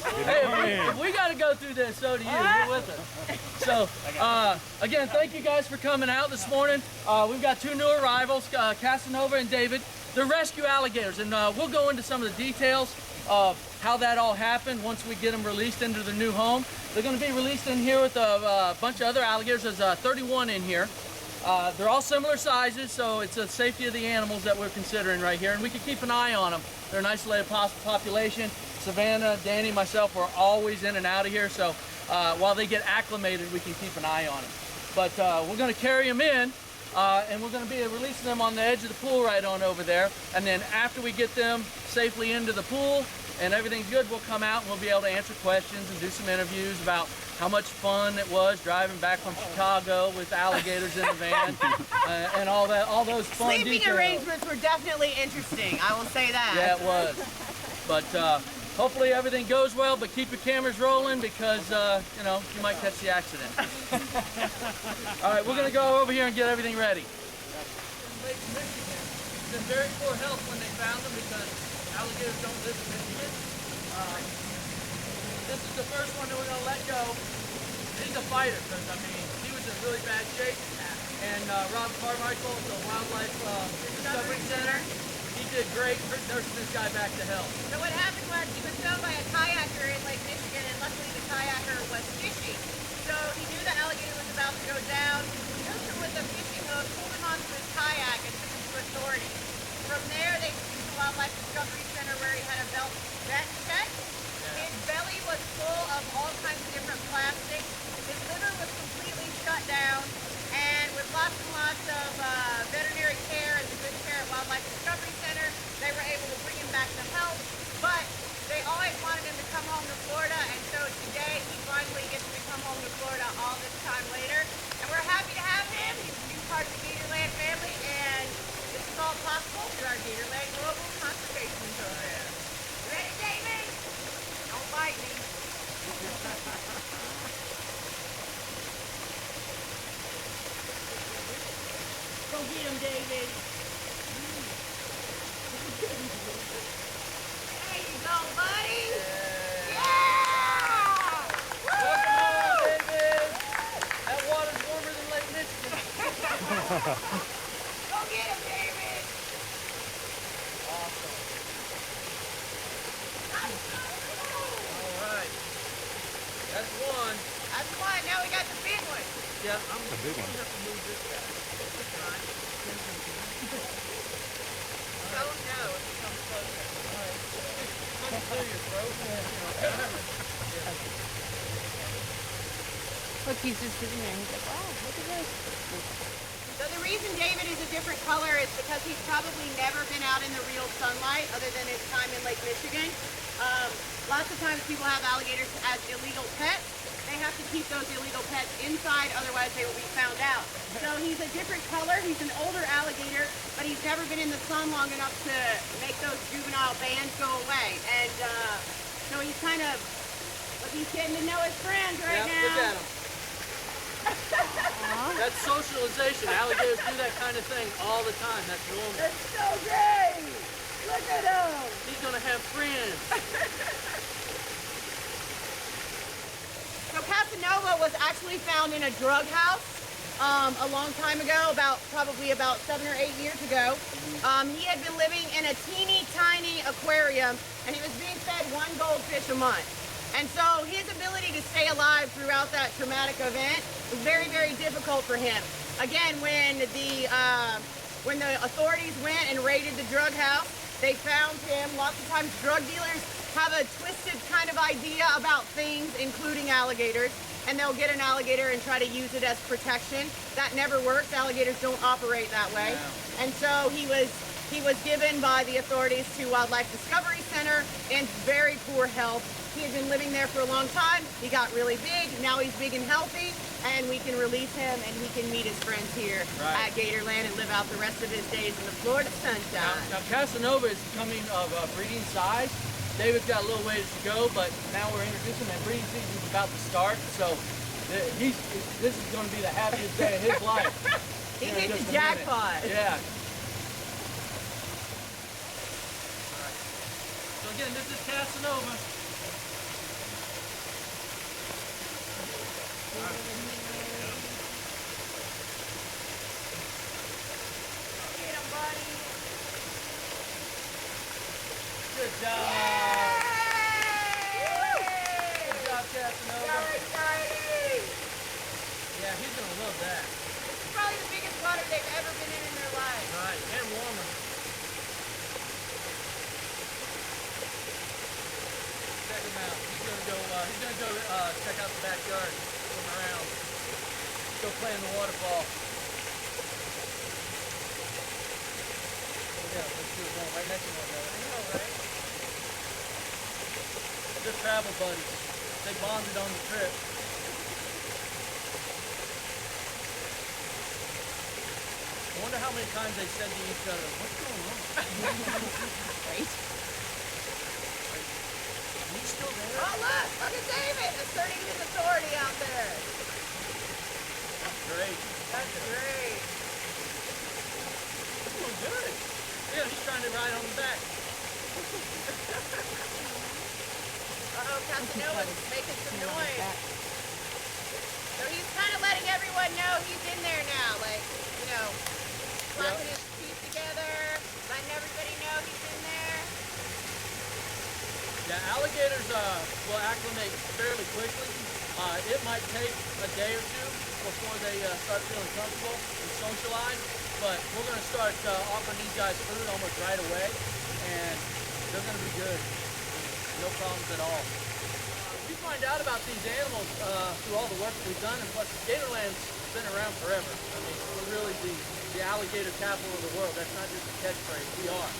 Hey, if we got to go through this, so do you. You're with us. So, again, thank you guys for coming out this morning. We've got two new arrivals, Casanova and David. They're rescue alligators, and we'll go into some of the details of how that all happened once we get them released into the new home. They're going to be released in here with a bunch of other alligators. There's 31 in here. They're all similar sizes, so it's the safety of the animals that we're considering right here, and we can keep an eye on them. They're an isolated population. Savannah, Danny, myself, we're always in and out of here, so while they get acclimated, we can keep an eye on them. But we're going to carry them in, and we're going to be releasing them on the edge of the pool right on over there, and then after we get them safely into the pool and everything's good, we'll come out and we'll be able to answer questions and do some interviews about how much fun it was driving back from Chicago with alligators in the van and all those fun Sleeping details. arrangements were definitely interesting, I will say that. Yeah, it was. But hopefully everything goes well, but keep your cameras rolling because, you know, you might catch the accident. All right, we're going to go over here and get everything ready. Lake Michigan. It's in very poor health when they found them because alligators don't live in Michigan. This is the first one that we're going to let go. He's a fighter because, I mean, he was in really bad shape. And Rob Carmichael at the Wildlife Discovery Center, he did great nursing this guy back to health. So what happened was he was found by a kayaker in Lake Michigan, and luckily the kayaker was fishing. So he knew the alligator was about to go down. He hooked him with a fishing hook, pulled him onto his kayak, and took him to authorities. From there, they took him to the Wildlife Discovery Center where he had a vet check. His belly was full of all kinds of different plastics. His liver was completely shut down. And with lots and lots of veterinary care and the good care at Wildlife Discovery Center, they were able to bring him back to health. But they always wanted him to come home to Florida, and so today he finally gets to come home to Florida all this time later. And we're happy to have him. He's a new part of the Gatorland family, and this is all possible through our Gatorland Global Conservation Program. Ready, David? Don't bite me. Go get him, David. There you go, buddy. Yeah! Welcome home, David. That water's warmer than Lake Michigan. Go get him, David. Awesome. All right. That's one. That's one. Now we got the big one. Yeah, I'm The big one. gonna have to move this guy. Oh no. Come closer. All right. Come through your throat. Look, he's just sitting there. He's like, wow, look at this. So the reason David is a different color is because he's probably never been out in the real sunlight other than his time in Lake Michigan. Lots of times people have alligators as illegal pets. They have to keep those illegal pets inside, otherwise they will be found out. So he's a different color. He's an older alligator, but he's never been in the sun long enough to make those juvenile bands go away. And so he's kind of, look, he's getting to know his friends right now. Look at him. That's socialization. Alligators do that kind of thing all the time. That's normal. That's so great. Look at him. He's gonna have friends. So Casanova was actually found in a drug house a long time ago, probably about 7 or 8 years ago. He had been living in a teeny tiny aquarium, and he was being fed 1 goldfish a month. And so his ability to stay alive throughout that traumatic event was very, very difficult for him. Again, when the authorities went and raided the drug house, they found him. Lots of times drug dealers have a twisted kind of idea about things, including alligators, and they'll get an alligator and try to use it as protection. That never works. Alligators don't operate that way. And so he was given by the authorities to Wildlife Discovery Center in very poor health. He had been living there for a long time. He got really big. Now he's big and healthy, and we can release him and he can meet his friends here at Gatorland and live out the rest of his days in the Florida sunshine. Now Casanova is coming of breeding size. David's got a little ways to go, but now we're introducing him, and breeding season is about to start. So this is going to be the happiest day of his life. He hit the jackpot. Yeah. So again, this is Casanova. Get him, buddy. Good job. Good job, Casanova. So exciting. Yeah, he's gonna love that. This is probably the biggest water they've ever been in their lives. Right, and warmer. Check him out. He's gonna go. Check out the backyard, swim around, go play in the waterfall. Yeah, let's do one right next to one another. I know, right? They're travel buddies. They bonded on the trip. I wonder how many times they said to each other, "What's going on?" Right. Are you still there? Oh, look at David asserting his authority out there. That's great. That's great. He's doing good. Yeah, he's trying to ride on the back. Uh-oh, Casanova's making some noise. So he's kind of letting everyone know he's in there now, like, you know, clapping his feet together, letting everybody know he's in there. Yeah, alligators will acclimate fairly quickly. It might take a day or two before they start feeling comfortable and socialize, but we're going to start offering these guys food almost right away, and they're going to be good. No problems at all. We find out about these animals through all the work that we've done, and plus Gatorland's been around forever. I mean, we're really the alligator capital of the world. That's not just a catchphrase, we are.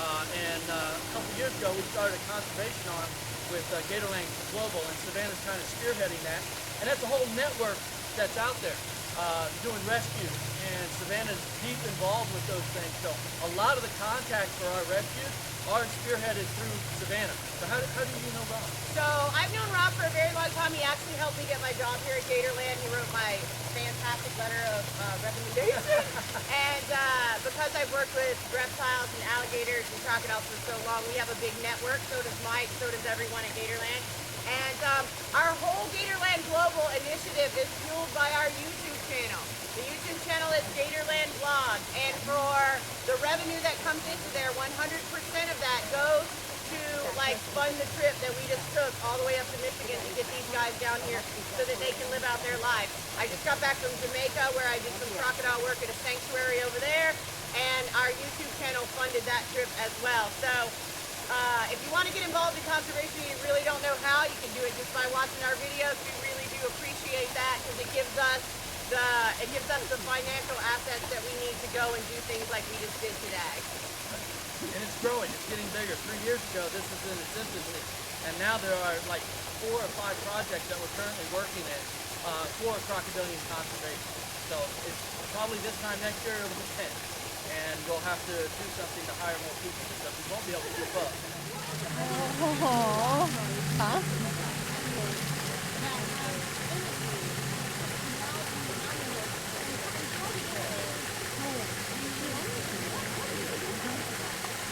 And a couple years ago, we started a conservation arm with Gatorland Global, and Savannah's kind of spearheading that. And that's a whole network that's out there doing rescues, and Savannah's deep involved with those things. So a lot of the contacts for our rescues are spearheaded through Savannah. So how do you know Rob? So I've known Rob for a very long time. He actually helped me get my job here at Gatorland. He wrote my fantastic letter of recommendation. And because I've worked with reptiles and alligators and crocodiles for so long, we have a big network. So does Mike, so does everyone at Gatorland. And our whole Gatorland Global initiative is fueled by our YouTube channel. The YouTube channel is Gatorland Vlog, and for the revenue that comes into there, 100% of that goes to like fund the trip that we just took all the way up to Michigan to get these guys down here so that they can live out their lives. I just got back from Jamaica where I did some crocodile work at a sanctuary over there, and our YouTube channel funded that trip as well. So if you want to get involved in conservation and you really don't know how, you can do it just by watching our videos. We really do appreciate that because it gives us the financial assets that we need to go and do things like we just did today. And it's growing, it's getting bigger. 3 years ago, this was in its infancy, and now there are like 4 or 5 projects that we're currently working in for crocodilian conservation. So it's probably this time next year it'll be 10, and we'll have to do something to hire more people because we won't be able to keep up. Oh, huh?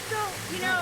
So, you know,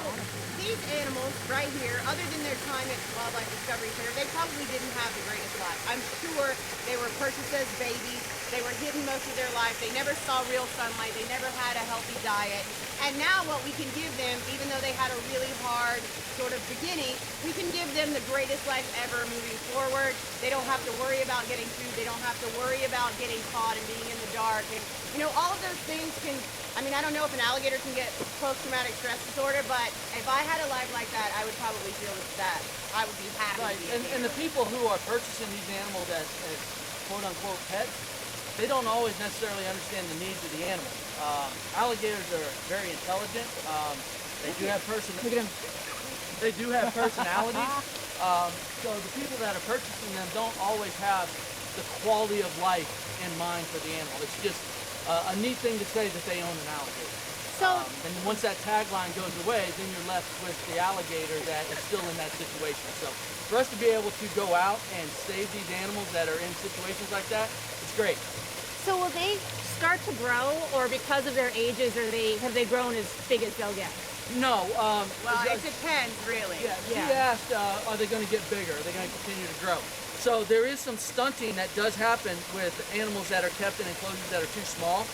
these animals right here, other than their time at Wildlife Discovery Center, they probably didn't have the greatest life. I'm sure they were purchased as babies. They were hidden most of their life. They never saw real sunlight. They never had a healthy diet. And now what we can give them, even though they had a really hard sort of beginning, we can give them the greatest life ever moving forward. They don't have to worry about getting food. They don't have to worry about getting caught and being in the dark. And, you know, all of those things can, I mean, I don't know if an alligator can get post-traumatic stress disorder, but if I had a life like that, I would probably feel that I would be happy. Right, and the people who are purchasing these animals as quote-unquote pets, they don't always necessarily understand the needs of the animal. Alligators are very intelligent. They do have They do have personalities. So the people that are purchasing them don't always have the quality of life in mind for the animal. It's just a neat thing to say that they own an alligator. So, And once that tagline goes away, then you're left with the alligator that is still in that situation. So for us to be able to go out and save these animals that are in situations like that, it's great. so will they start to grow, or because of their ages, have they grown as big as they'll get? No. Well, it depends, really. Yeah, she asked, are they going to get bigger? Are they going to continue to grow? So there is some stunting that does happen with animals that are kept in enclosures that are too small.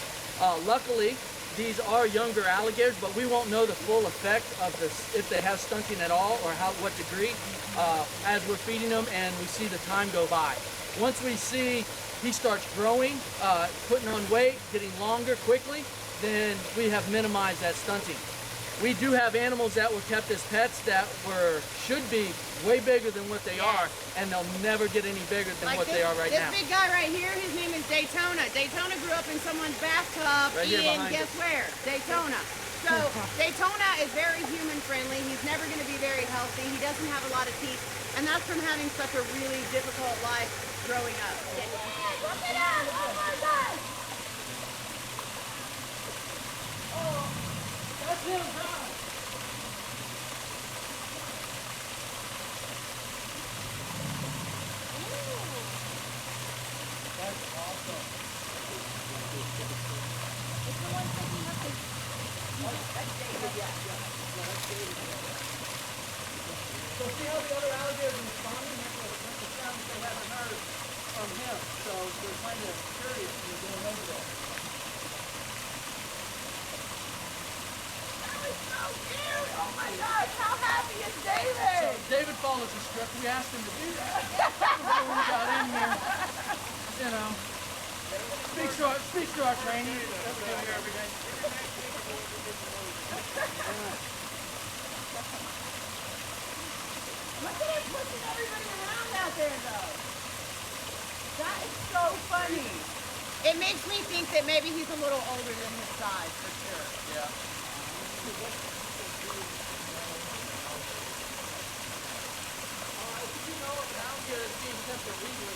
Luckily, these are younger alligators, but we won't know the full effect of this if they have stunting at all or what degree as we're feeding them and we see the time go by. Once we see he starts growing, putting on weight, getting longer quickly, then we have minimized that stunting. We do have animals that were kept as pets that should be way bigger than what they are, and they'll never get any bigger than what they are right now. This big guy right here, his name is Daytona. Daytona grew up in someone's bathtub guess where? Daytona. So Daytona is very human friendly. He's never going to be very healthy. He doesn't have a lot of teeth, and that's from having such a really difficult life growing up. Look at him! Oh my God! Oh, that's him, huh? That's awesome. It's the one taking up his... That's David, yeah. That's David. So see how the other alligators are responding? That's the sound that they haven't heard from him. So they're kind of curious and they're going over there. That was so cute! Oh my gosh, how happy is David? So David follows the script. We asked him to do that before we got in here. You know, speaks to our training that we do here every day. Look at him pushing everybody around out there, though. That is so funny. It makes me think that maybe he's a little older than his size, for sure. Yeah. You know, an alligator is being kept illegally